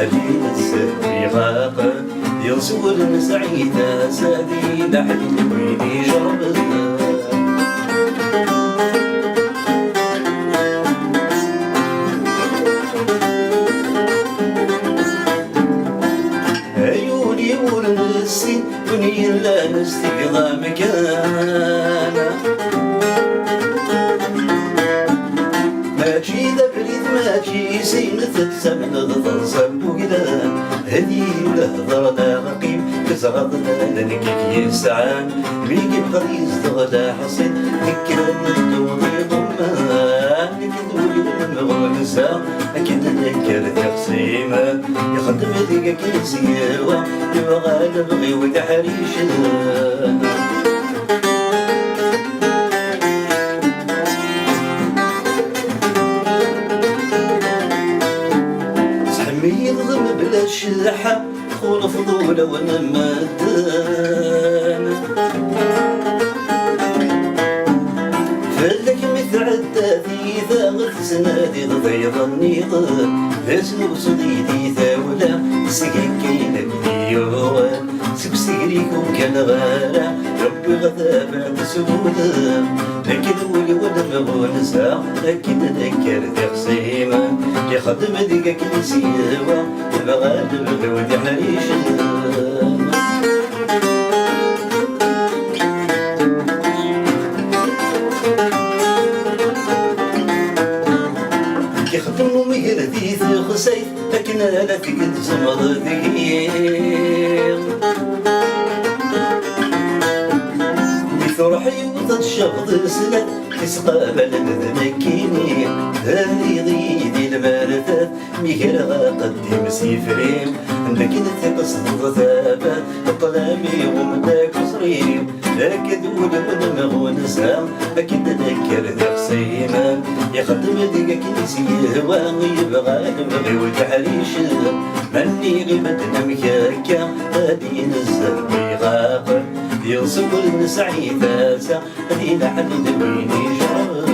أدين السهل غاق ينصور سعيدة سادي لحد ويدي جربنا عيوني ورنسي وني لا نستقضى مكانا ماشي دبريت ماشي سينة تسمن ضرصب وقلان هدي لهضرنا رقيم كزغضنا لنكك يسعان بيجي بغريز تغدا حصين نكرن الدوني ضمان نكدولي المغنسة أكيد نكر تقسيما يخدم ذيك كنسيوا يبغى نبغي وتحريشنا يضم بلا شلحة خول فضولة وانا مادان فلك متعدى ثيثا غث سنادي ضيض النيض فاسلو صديدي ثاولا سكينك ديوان سكسيريكم كان غالا ربي غذا بعد سبودا لكن ولي ولا مغونسا لكن نكر تقسيما يخدم ذيك كنسيوا يبغى نبغي ودي حريشنا يخدم مهر ذي خسيت لكن لا تقد زمر ذيك بفرحي وتشغض سنة تسقابل ذنكيني هذي ضيدي المالثات ميكرا قدم سيفريم لكن تقصد ضثابات الطلامي ومداك صريم لكن ولد مغونسا أكيد نكر ذقسيما يخدم ذيك كنسيه ويبغى نبغي وتحريش مني غيبتنا مكاكا غادي نزل ويغاق ينصب النسعي فاسا هذي لحد ويني جرب